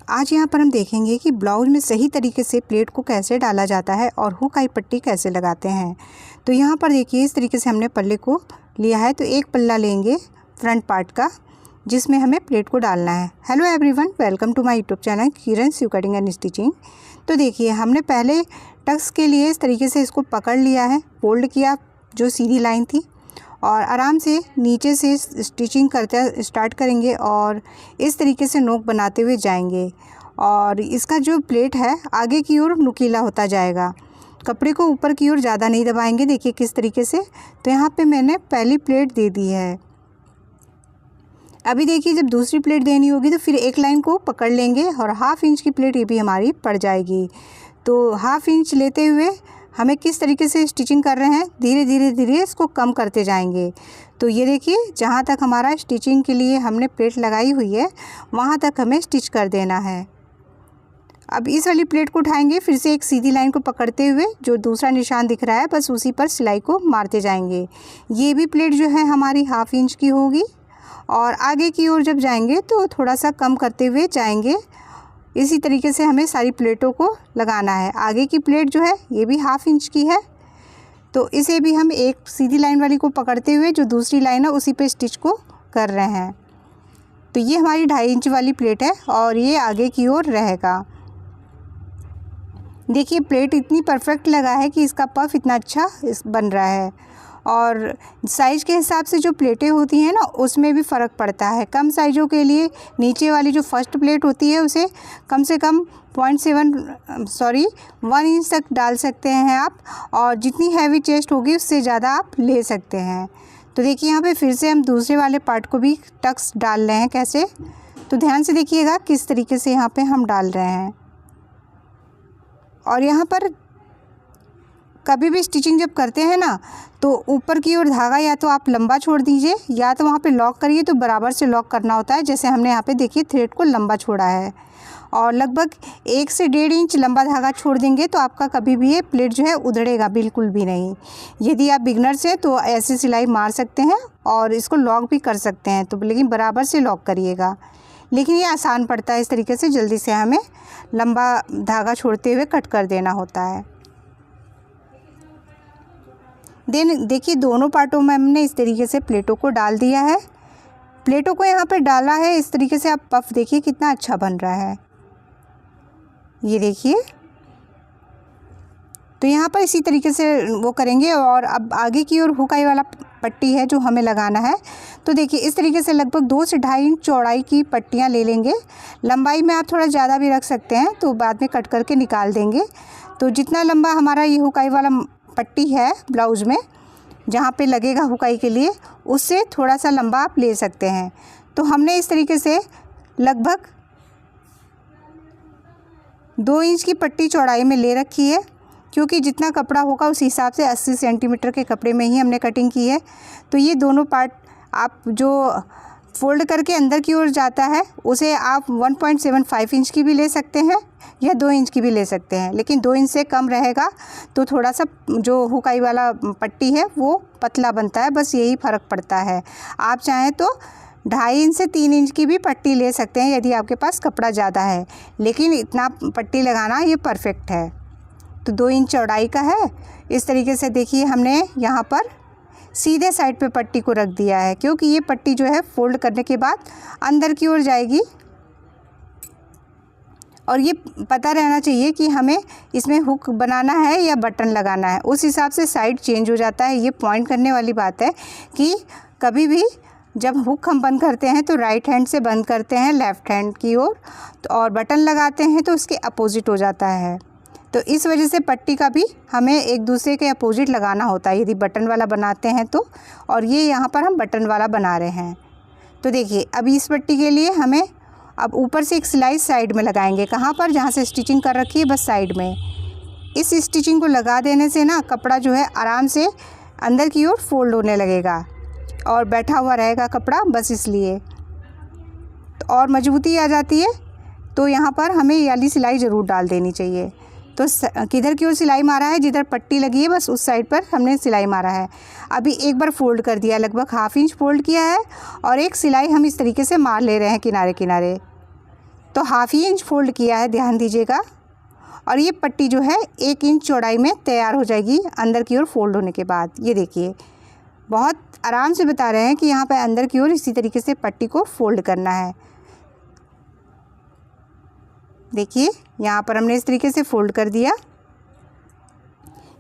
आज यहाँ पर हम देखेंगे कि ब्लाउज में सही तरीके से प्लेट को कैसे डाला जाता है और हुक आई पट्टी कैसे लगाते हैं। तो यहाँ पर देखिए इस तरीके से हमने पल्ले को लिया है। तो एक पल्ला लेंगे फ्रंट पार्ट का जिसमें हमें प्लेट को डालना है। Hello everyone, welcome to my YouTube channel Kiran sew cutting and stitching. तो देखिए हमने पहले टक्स के लिए इस तरीके से इसको पकड़ लिया है, फोल्ड किया जो सीधी लाइन थी और आराम से नीचे से स्टिचिंग करते स्टार्ट करेंगे और इस तरीके से नोक बनाते हुए जाएंगे और इसका जो प्लेट है आगे की ओर नुकीला होता जाएगा। कपड़े को ऊपर की ओर ज़्यादा नहीं दबाएंगे। देखिए किस तरीके से। तो यहाँ पे मैंने पहली प्लेट दे दी है। अभी देखिए जब दूसरी प्लेट देनी होगी तो फिर एक लाइन को पकड़ लेंगे और हाफ इंच की प्लेट ये भी हमारी पड़ जाएगी। तो हाफ इंच लेते हुए हमें किस तरीके से स्टिचिंग कर रहे हैं, धीरे धीरे इसको कम करते जाएंगे। तो ये देखिए जहाँ तक हमारा स्टिचिंग के लिए हमने प्लेट लगाई हुई है वहाँ तक हमें स्टिच कर देना है। अब इस वाली प्लेट को उठाएंगे, फिर से एक सीधी लाइन को पकड़ते हुए जो दूसरा निशान दिख रहा है बस उसी पर सिलाई को मारते जाएंगे। ये भी प्लेट जो है हमारी हाफ इंच की होगी और आगे की ओर जब जाएंगे तो थोड़ा सा कम करते हुए जाएंगे। इसी तरीके से हमें सारी प्लेटों को लगाना है। आगे की प्लेट जो है ये भी हाफ इंच की है, तो इसे भी हम एक सीधी लाइन वाली को पकड़ते हुए जो दूसरी लाइन है उसी पे स्टिच को कर रहे हैं। तो ये हमारी 2.5 इंच वाली प्लेट है और ये आगे की ओर रहेगा। देखिए प्लेट इतनी परफेक्ट लगा है कि इसका पफ इतना अच्छा बन रहा है और साइज़ के हिसाब से जो प्लेटें होती हैं ना उसमें भी फ़र्क पड़ता है। कम साइज़ों के लिए नीचे वाली जो फर्स्ट प्लेट होती है उसे कम से कम 1 इंच तक डाल सकते हैं आप, और जितनी हैवी चेस्ट होगी उससे ज़्यादा आप ले सकते हैं। तो देखिए यहाँ पे फिर से हम दूसरे वाले पार्ट को भी टक्स डाल रहे हैं। कैसे, तो ध्यान से देखिएगा किस तरीके से यहाँ पे हम डाल रहे हैं। और यहाँ पर कभी भी स्टिचिंग जब करते हैं ना तो ऊपर की ओर धागा या तो आप लंबा छोड़ दीजिए या तो वहाँ पे लॉक करिए। तो बराबर से लॉक करना होता है। जैसे हमने यहाँ पे देखिए थ्रेड को लंबा छोड़ा है और लगभग 1 से 1.5 इंच लंबा धागा छोड़ देंगे तो आपका कभी भी ये प्लेट जो है उधड़ेगा बिल्कुल भी नहीं। यदि आप बिगनर्स हैं तो ऐसी सिलाई मार सकते हैं और इसको लॉक भी कर सकते हैं, तो लेकिन बराबर से लॉक करिएगा। लेकिन ये आसान पड़ता है, इस तरीके से जल्दी से हमें लंबा धागा छोड़ते हुए कट कर देना होता है। देन देखिए दोनों पार्टों में हमने इस तरीके से प्लेटों को डाल दिया है। प्लेटों को यहाँ पे डाला है इस तरीके से। आप पफ देखिए कितना अच्छा बन रहा है, ये देखिए। तो यहाँ पर इसी तरीके से वो करेंगे और अब आगे की ओर हुक आई वाला पट्टी है जो हमें लगाना है। तो देखिए इस तरीके से लगभग 2 से 2.5 इंच चौड़ाई की पट्टियाँ ले लेंगे। लंबाई में आप थोड़ा ज़्यादा भी रख सकते हैं, तो बाद में कट करके निकाल देंगे। तो जितना लंबा हमारा ये हुक आई वाला पट्टी है ब्लाउज़ में जहाँ पे लगेगा हुकाई के लिए, उससे थोड़ा सा लंबा आप ले सकते हैं। तो हमने इस तरीके से लगभग 2 इंच की पट्टी चौड़ाई में ले रखी है, क्योंकि जितना कपड़ा होगा उस हिसाब से 80 सेंटीमीटर के कपड़े में ही हमने कटिंग की है। तो ये दोनों पार्ट आप जो फोल्ड करके अंदर की ओर जाता है उसे आप 1.75 इंच की भी ले सकते हैं या 2 इंच की भी ले सकते हैं, लेकिन 2 इंच से कम रहेगा तो थोड़ा सा जो हुकाई वाला पट्टी है वो पतला बनता है, बस यही फ़र्क पड़ता है। आप चाहें तो 2.5 इंच से 3 इंच की भी पट्टी ले सकते हैं यदि आपके पास कपड़ा ज़्यादा है, लेकिन इतना पट्टी लगाना ये परफेक्ट है। तो 2 इंच चौड़ाई का है। इस तरीके से देखिए हमने यहाँ पर सीधे साइड पे पट्टी को रख दिया है, क्योंकि ये पट्टी जो है फोल्ड करने के बाद अंदर की ओर जाएगी और ये पता रहना चाहिए कि हमें इसमें हुक बनाना है या बटन लगाना है। उस हिसाब से साइड चेंज हो जाता है। ये पॉइंट करने वाली बात है कि कभी भी जब हुक हम बंद करते हैं तो राइट हैंड से बंद करते हैं लेफ़्ट हैंड की ओर, और बटन लगाते हैं तो उसके अपोजिट हो जाता है। तो इस वजह से पट्टी का भी हमें एक दूसरे के अपोजिट लगाना होता है यदि बटन वाला बनाते हैं तो, और ये यहाँ पर हम बटन वाला बना रहे हैं। तो देखिए अभी इस पट्टी के लिए हमें अब ऊपर से एक सिलाई साइड में लगाएंगे। कहाँ पर, जहाँ से स्टिचिंग कर रखी है बस साइड में। इस स्टिचिंग को लगा देने से ना कपड़ा जो है आराम से अंदर की ओर फोल्ड होने लगेगा और बैठा हुआ रहेगा कपड़ा, बस इसलिए तो और मजबूती आ जाती है। तो यहाँ पर हमें ये वाली सिलाई ज़रूर डाल देनी चाहिए। तो किधर की ओर सिलाई मारा है, जिधर पट्टी लगी है बस उस साइड पर हमने सिलाई मारा है। अभी एक बार फोल्ड कर दिया, लगभग 1/2 इंच फोल्ड किया है और एक सिलाई हम इस तरीके से मार ले रहे हैं किनारे किनारे। तो ½ इंच फोल्ड किया है, ध्यान दीजिएगा। और ये पट्टी जो है 1 इंच चौड़ाई में तैयार हो जाएगी अंदर की ओर फोल्ड होने के बाद। ये देखिए, बहुत आराम से बता रहे हैं कि यहाँ पे अंदर की ओर इसी तरीके से पट्टी को फोल्ड करना है। देखिए यहाँ पर हमने इस तरीके से फोल्ड कर दिया।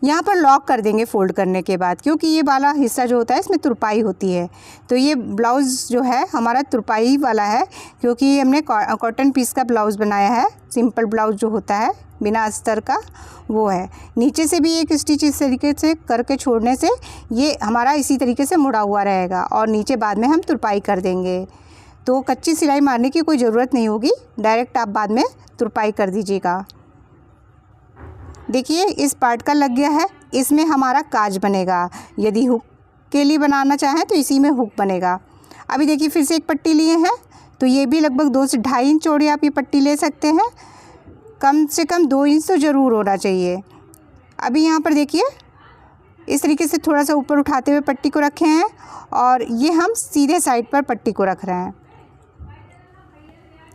यहाँ पर लॉक कर देंगे फोल्ड करने के बाद, क्योंकि ये वाला हिस्सा जो होता है इसमें तुरपाई होती है। तो ये ब्लाउज़ जो है हमारा तुरपाई वाला है, क्योंकि हमने कॉटन पीस का ब्लाउज़ बनाया है। सिंपल ब्लाउज़ जो होता है बिना अस्तर का, वो है। नीचे से भी एक स्टिच इस तरीके से करके छोड़ने से ये हमारा इसी तरीके से मुड़ा हुआ रहेगा और नीचे बाद में हम तुरपाई कर देंगे। तो कच्ची सिलाई मारने की कोई ज़रूरत नहीं होगी, डायरेक्ट आप बाद में तुरपाई कर दीजिएगा। देखिए इस पार्ट का लग गया है, इसमें हमारा काज बनेगा। यदि हुक के लिए बनाना चाहें तो इसी में हुक बनेगा। अभी देखिए फिर से एक पट्टी लिए हैं, तो ये भी लगभग 2 से 2.5 इंच चौड़ी आप ये पट्टी ले सकते हैं। कम से कम 2 इंच तो ज़रूर होना चाहिए। अभी यहाँ पर देखिए इस तरीके से थोड़ा सा ऊपर उठाते हुए पट्टी को रखे हैं और ये हम सीधे साइड पर पट्टी को रख रहे हैं।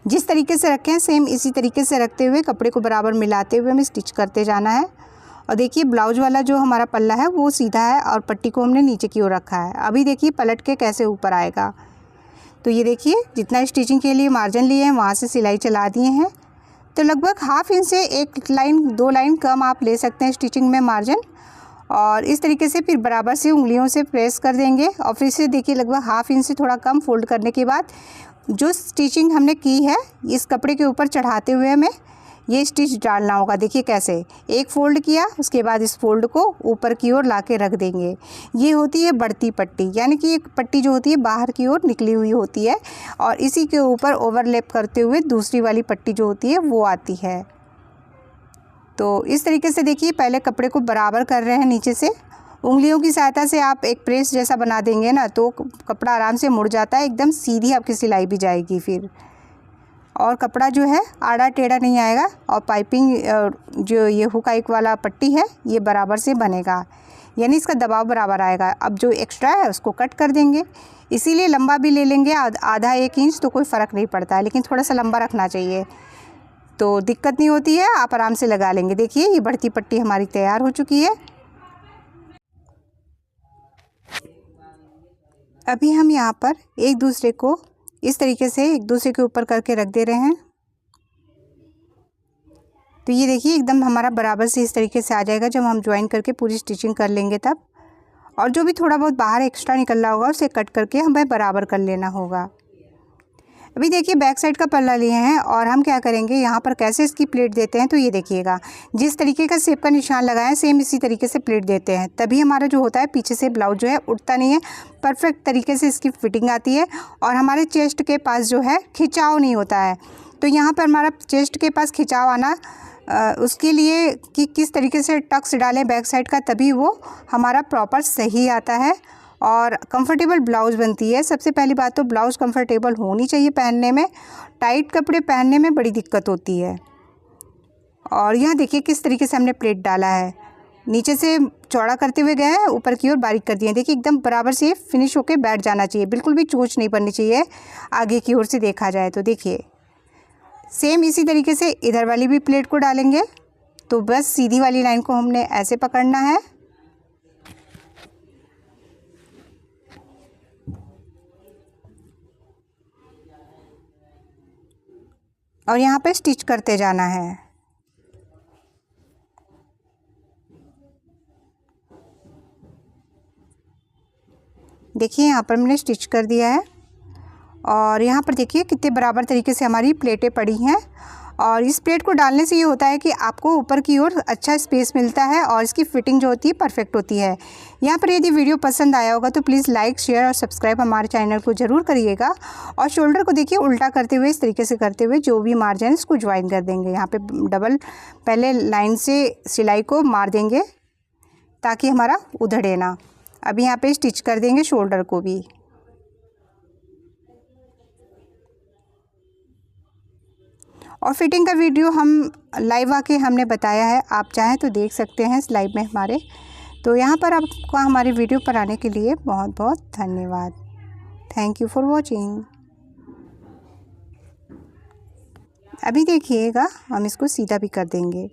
जिस तरीके से रखे हैं सेम इसी तरीके से रखते हुए कपड़े को बराबर मिलाते हुए हमें स्टिच करते जाना है। और देखिए ब्लाउज वाला जो हमारा पल्ला है वो सीधा है और पट्टी को हमने नीचे की ओर रखा है। अभी देखिए पलट के कैसे ऊपर आएगा। तो ये देखिए जितना स्टिचिंग के लिए मार्जिन लिए हैं वहाँ से सिलाई चला दिए हैं। तो लगभग ½ इंच से 1 लाइन 2 लाइन कम आप ले सकते हैं स्टिचिंग में मार्जिन। और इस तरीके से फिर बराबर से उंगलियों से प्रेस कर देंगे और फिर से देखिए लगभग ½ इंच से थोड़ा कम फोल्ड करने के बाद जो स्टिचिंग हमने की है इस कपड़े के ऊपर चढ़ाते हुए हमें ये स्टिच डालना होगा। देखिए कैसे, एक फ़ोल्ड किया उसके बाद इस फोल्ड को ऊपर की ओर लाके रख देंगे। ये होती है बढ़ती पट्टी, यानी कि एक पट्टी जो होती है बाहर की ओर निकली हुई होती है और इसी के ऊपर ओवरलैप करते हुए दूसरी वाली पट्टी जो होती है वो आती है। तो इस तरीके से देखिए पहले कपड़े को बराबर कर रहे हैं नीचे से। उंगलियों की सहायता से आप एक प्रेस जैसा बना देंगे ना तो कपड़ा आराम से मुड़ जाता है, एकदम सीधी आपकी सिलाई भी जाएगी फिर। और कपड़ा जो है आड़ा टेढ़ा नहीं आएगा और पाइपिंग जो ये हुक हाइक वाला पट्टी है ये बराबर से बनेगा, यानी इसका दबाव बराबर आएगा। अब जो एक्स्ट्रा है उसको कट कर देंगे, इसीलिए लंबा भी ले लेंगे आधा 1 इंच तो कोई फ़र्क नहीं पड़ता है, लेकिन थोड़ा सा लंबा रखना चाहिए तो दिक्कत नहीं होती है, आप आराम से लगा लेंगे। देखिए ये बढ़ती पट्टी हमारी तैयार हो चुकी है। अभी हम यहाँ पर एक दूसरे को इस तरीके से एक दूसरे के ऊपर करके रख दे रहे हैं। तो ये देखिए एकदम हमारा बराबर से इस तरीके से आ जाएगा जब हम ज्वाइन करके पूरी स्टिचिंग कर लेंगे तब। और जो भी थोड़ा बहुत बाहर एक्स्ट्रा निकल रहा होगा उसे कट करके हमें बराबर कर लेना होगा। अभी देखिए बैक साइड का पल्ला लिए हैं और हम क्या करेंगे यहाँ पर कैसे इसकी प्लेट देते हैं। तो ये देखिएगा जिस तरीके का शेप का निशान लगाएं सेम इसी तरीके से प्लेट देते हैं, तभी हमारा जो होता है पीछे से ब्लाउज जो है उठता नहीं है, परफेक्ट तरीके से इसकी फिटिंग आती है और हमारे चेस्ट के पास जो है खिंचाव नहीं होता है। तो यहाँ पर हमारा चेस्ट के पास खिंचाव आना उसके लिए कि किस तरीके से टक्स डालें बैक साइड का, तभी वो हमारा प्रॉपर सही आता है और कंफर्टेबल ब्लाउज़ बनती है। सबसे पहली बात तो ब्लाउज़ कंफर्टेबल होनी चाहिए पहनने में, टाइट कपड़े पहनने में बड़ी दिक्कत होती है। और यहाँ देखिए किस तरीके से हमने प्लेट डाला है, नीचे से चौड़ा करते हुए गए हैं, ऊपर की ओर बारीक कर दिए। देखिए एकदम बराबर से फिनिश होके बैठ जाना चाहिए, बिल्कुल भी चोंच नहीं पड़नी चाहिए आगे की ओर से देखा जाए तो। देखिए सेम इसी तरीके से इधर वाली भी प्लेट को डालेंगे। तो बस सीधी वाली लाइन को हमने ऐसे पकड़ना है और यहाँ पे स्टिच करते जाना है। देखिए यहाँ पर मैंने स्टिच कर दिया है और यहाँ पर देखिए कितने बराबर तरीके से हमारी प्लेटें पड़ी हैं। और इस प्लेट को डालने से ये होता है कि आपको ऊपर की ओर अच्छा स्पेस मिलता है और इसकी फिटिंग जो होती है परफेक्ट होती है। यहाँ पर यदि वीडियो पसंद आया होगा तो प्लीज़ लाइक शेयर और सब्सक्राइब हमारे चैनल को ज़रूर करिएगा। और शोल्डर को देखिए उल्टा करते हुए इस तरीके से करते हुए जो भी मार्जिन है इसको ज्वाइन कर देंगे। यहाँ पे डबल पहले लाइन से सिलाई को मार देंगे ताकि हमारा उधड़े ना। अभी यहाँ पे स्टिच कर देंगे शोल्डर को भी। और फिटिंग का वीडियो हम लाइव आके हमने बताया है, आप चाहें तो देख सकते हैं इस लाइव में हमारे। तो यहाँ पर आपका हमारे वीडियो पर आने के लिए बहुत बहुत धन्यवाद। Thank you for watching. अभी देखिएगा हम इसको सीधा भी कर देंगे।